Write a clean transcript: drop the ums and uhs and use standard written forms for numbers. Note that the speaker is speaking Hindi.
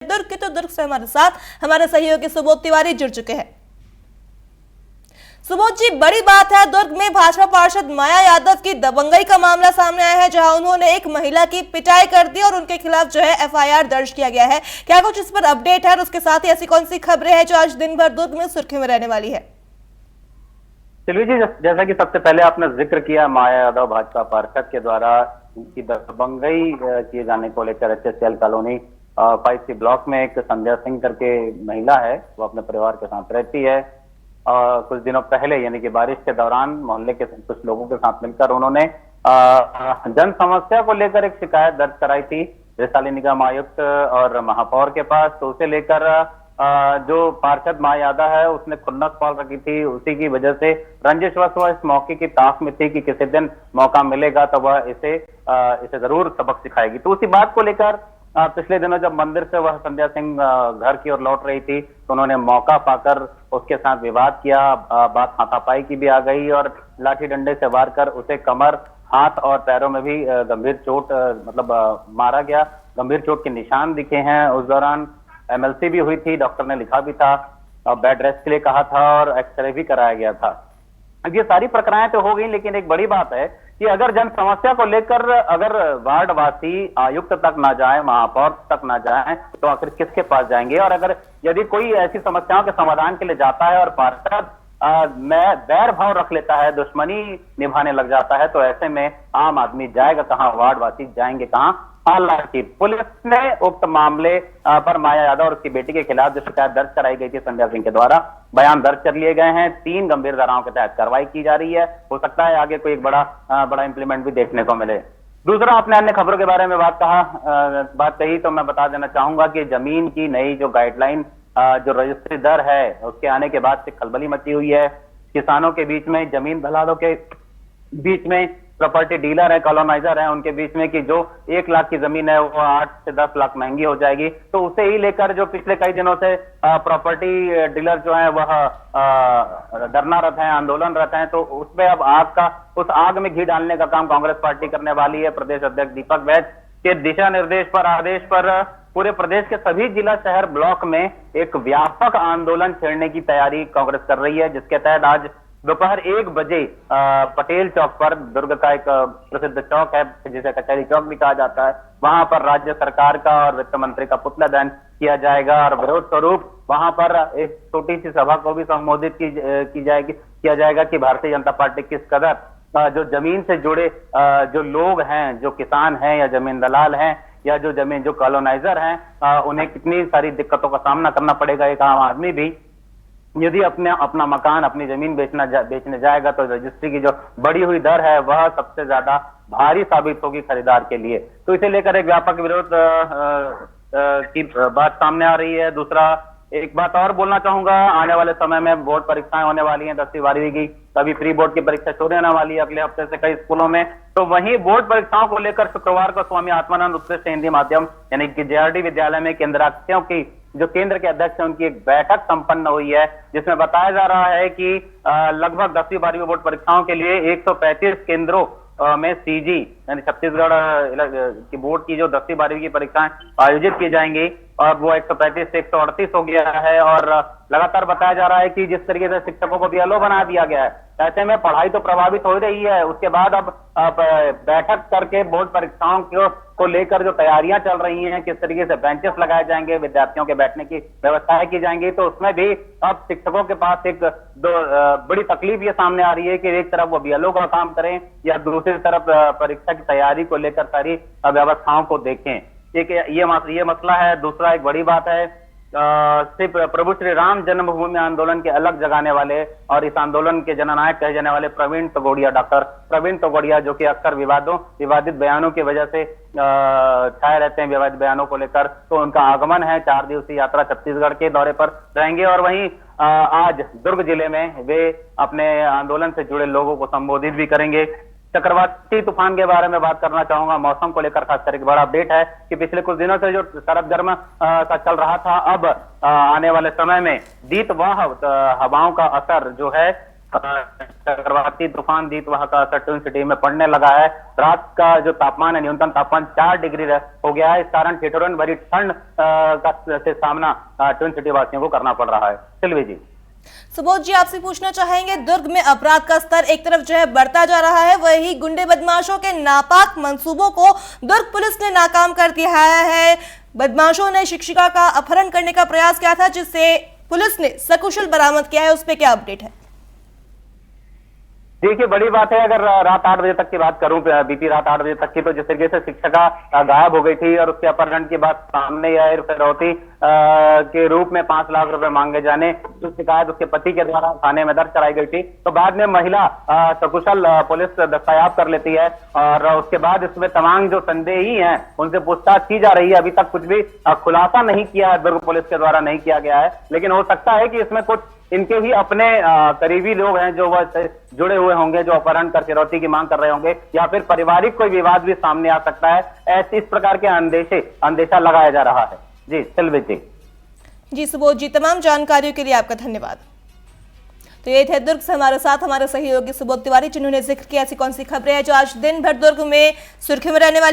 दुर्ग के तो दुर्ग से हमारे साथ हमारे सहयोगी सुबोध तिवारी जुड़ चुके हैं। सुबोध जी, बड़ी बात है, दुर्ग में भाजपा पार्षद माया यादव की दबंगई का मामला सामने आया है, जहां उन्होंने एक महिला की पिटाई कर दी और उनके खिलाफ जो है एफआईआर दर्ज किया गया है। क्या कुछ इस पर अपडेट है और उसके साथ ही ऐसी कौन सी खबरें हैं जो आज दिन भर दुर्ग में सुर्खियों में रहने वाली है? सिल्वी जी, जैसा कि सबसे पहले आपने जिक्र किया, माया यादव भाजपा पार्षद के द्वारा उनकी दबंगई किए जाने को लेकर HSL कॉलोनी 5C ब्लॉक में एक संध्या सिंह करके महिला है, वो अपने परिवार के साथ रहती है। कुछ दिनों पहले यानी कि बारिश के दौरान मोहल्ले के कुछ लोगों के साथ मिलकर उन्होंने जन समस्या को लेकर एक शिकायत दर्ज कराई थी वैशाली निगम आयुक्त और महापौर के पास। तो उसे लेकर जो पार्षद माया यादव है उसने खुन्नस पाल रखी थी। उसी की वजह से रंजिशवश वह इस मौके की ताक में थी कि किसी दिन मौका मिलेगा तो वह इसे जरूर सबक सिखाएगी। तो उसी बात को लेकर पिछले दिनों जब मंदिर से वह संध्या सिंह घर की ओर लौट रही थी तो उन्होंने मौका पाकर उसके साथ विवाद किया। बात हाथापाई की भी आ गई और लाठी डंडे से वार कर उसे कमर, हाथ और पैरों में भी गंभीर चोट मारा गया। गंभीर चोट के निशान दिखे हैं। उस दौरान MLC भी हुई थी, डॉक्टर ने लिखा भी था, बेड रेस्ट के लिए कहा था और एक्सरे भी कराया गया था। अब ये सारी प्रक्रियाएं तो हो गई, लेकिन एक बड़ी बात है कि अगर जन समस्या को लेकर अगर वार्डवासी आयुक्त तक ना जाए, महापौर तक ना जाए, तो आखिर किसके पास जाएंगे? और अगर यदि कोई ऐसी समस्याओं के समाधान के लिए जाता है और पार्षद में बैर भाव रख लेता है, दुश्मनी निभाने लग जाता है, तो ऐसे में आम आदमी जाएगा कहां, वार्डवासी जाएंगे कहां? हालांकि पुलिस ने उक्त मामले पर माया यादव और उसकी बेटी के खिलाफ जो शिकायत दर्ज कराई गई थी संध्या सिंह के द्वारा, बयान दर्ज कर लिए गए हैं। 3 गंभीर धाराओं के तहत कार्रवाई की जा रही है। हो सकता है आगे कोई एक बड़ा इंप्लीमेंट भी देखने को मिले। दूसरा, आपने अन्य खबरों के बारे में बात कही तो मैं बता देना चाहूंगा कि जमीन की नई जो गाइडलाइन, जो रजिस्ट्री दर है, उसके आने के बाद से खलबली मची हुई है। किसानों के बीच में, जमीन दलालों के बीच में, प्रॉपर्टी डीलर है, कॉलोनाइजर है, उनके बीच में कि जो 1 लाख की जमीन है वो 8 से 10 लाख महंगी हो जाएगी। तो उसे ही लेकर जो पिछले कई दिनों से प्रॉपर्टी डीलर जो है वह धरनारत हैं, आंदोलनरत हैं। तो उसमें अब उस आग में घी डालने का काम कांग्रेस पार्टी करने वाली है। प्रदेश अध्यक्ष दीपक बैज के दिशा निर्देश पर, आदेश पर पूरे प्रदेश के सभी जिला, शहर, ब्लॉक में एक व्यापक आंदोलन छेड़ने की तैयारी कांग्रेस कर रही है, जिसके तहत आज दोपहर 1 बजे पटेल चौक पर, दुर्ग का एक प्रसिद्ध चौक है जिसे कचहरी चौक भी कहा जाता है, वहां पर राज्य सरकार का और वित्त मंत्री का पुतला दहन किया जाएगा। और विरोध स्वरूप वहां पर एक छोटी सी सभा को भी संबोधित किया जाएगा कि भारतीय जनता पार्टी किस कदर जो जमीन से जुड़े जो लोग हैं, जो किसान हैं या जमीन दलाल हैं या जो कॉलोनाइजर हैं, उन्हें कितनी सारी दिक्कतों का सामना करना पड़ेगा। एक आम आदमी भी यदि अपना मकान, अपनी जमीन बेचने जाएगा तो रजिस्ट्री की जो बढ़ी हुई दर है वह सबसे ज्यादा भारी साबित होगी खरीदार के लिए। तो इसे लेकर एक व्यापक विरोध की बात सामने आ रही है। दूसरा, एक बात और बोलना चाहूंगा, आने वाले समय में बोर्ड परीक्षाएं होने वाली हैं, 10वीं 12वीं की, तभी प्री बोर्ड की परीक्षा शुरू होने वाली है अगले हफ्ते से कई स्कूलों में। तो वहीं बोर्ड परीक्षाओं को लेकर शुक्रवार को स्वामी आत्मानंद उत्कृष्ट हिंदी माध्यम यानी कि JRD विद्यालय में केंद्राध्यक्षों की, जो केंद्र के अध्यक्ष हैं, उनकी एक बैठक संपन्न हुई है, जिसमें बताया जा रहा है कि लगभग 10वीं 12वीं बोर्ड परीक्षाओं के लिए 135 केंद्रों में CG यानी छत्तीसगढ़ की बोर्ड की जो 10वीं 12वीं की परीक्षाएं आयोजित की जाएंगी, और वो 135 से 138 हो गया है। और लगातार बताया जा रहा है कि जिस तरीके से शिक्षकों को BLO बना दिया गया है, ऐसे में पढ़ाई तो प्रभावित हो रही है। उसके बाद अब बैठक करके बोर्ड परीक्षाओं को लेकर जो तैयारियां चल रही हैं, किस तरीके से बेंचेस लगाए जाएंगे, विद्यार्थियों के बैठने की व्यवस्थाएं की जाएंगी, तो उसमें भी अब शिक्षकों के पास बड़ी तकलीफ ये सामने आ रही है कि एक तरफ वो BLO का काम करें या दूसरी तरफ परीक्षा की तैयारी को लेकर सारी व्यवस्थाओं को देखें। एक ये मसला है। दूसरा, एक बड़ी बात है, सिर्फ प्रभु श्री राम जन्मभूमि आंदोलन के अलग जगाने वाले और इस आंदोलन के जननायक कहे जाने वाले डॉक्टर प्रवीण तोगड़िया, जो कि अक्सर विवादित बयानों की वजह से छाए रहते हैं, विवादित बयानों को लेकर, तो उनका आगमन है। 4 दिवसीय यात्रा छत्तीसगढ़ के दौरे पर रहेंगे और वहीं आज दुर्ग जिले में वे अपने आंदोलन से जुड़े लोगों को संबोधित भी करेंगे। चक्रवाती तूफान के बारे में बात करना चाहूंगा। मौसम को लेकर खासकर एक बड़ा अपडेट है कि पिछले कुछ दिनों से जो शरद गर्म का चल रहा था, अब आने वाले समय में शीतवाह हवाओं का असर जो है चक्रवाती तूफान दीत वहां का असर ट्विन सिटी में पड़ने लगा है। रात का जो तापमान है, न्यूनतम तापमान 4 डिग्री हो गया है। इस कारण ठिठुरन भरी ठंड से सामना ट्विन सिटी वासियों को करना पड़ रहा है। सिल्वी जी। सुबोध जी, आपसे पूछना चाहेंगे, दुर्ग में अपराध का स्तर एक तरफ जो है बढ़ता जा रहा है, वही गुंडे बदमाशों के नापाक मंसूबों को दुर्ग पुलिस ने नाकाम कर दिया है। बदमाशों ने शिक्षिका का अपहरण करने का प्रयास किया था, जिससे पुलिस ने सकुशल बरामद किया है। उस पर क्या अपडेट है? देखिए, बड़ी बात है। अगर रात 8 बजे तक की बात करूं, बीती रात 8 बजे तक की, तो जिस तरीके से शिक्षिका गायब हो गई थी और उसके अपहरण की बात सामने आई, फिरौती के रूप में 5 लाख रुपए मांगे जाने की शिकायत उसके पति के द्वारा थाने में दर्ज कराई गई थी। तो बाद में महिला सकुशल पुलिस दस्तयाब कर लेती है और उसके बाद इसमें तमाम जो संदेही हैं उनसे पूछताछ की जा रही है। अभी तक कुछ भी खुलासा नहीं किया है, दुर्ग पुलिस के द्वारा नहीं किया गया है, लेकिन हो सकता है कि इसमें कुछ इनके ही अपने करीबी लोग हैं जो वह जुड़े हुए होंगे, जो अपहरण कर फिरौती की मांग कर रहे होंगे, या फिर पारिवारिक कोई विवाद भी सामने आ सकता है। ऐसे इस प्रकार के अंदेशा लगाया जा रहा है। जी सिल्वी जी। जी सुबोध जी, तमाम जानकारियों के लिए आपका धन्यवाद। तो ये थे दुर्ग से हमारे साथ हमारे सहयोगी सुबोध तिवारी, जिन्होंने जिक्र किया ऐसी कौन सी खबरें हैं जो आज दिन भर दुर्ग में सुर्खियों में रहने वाली।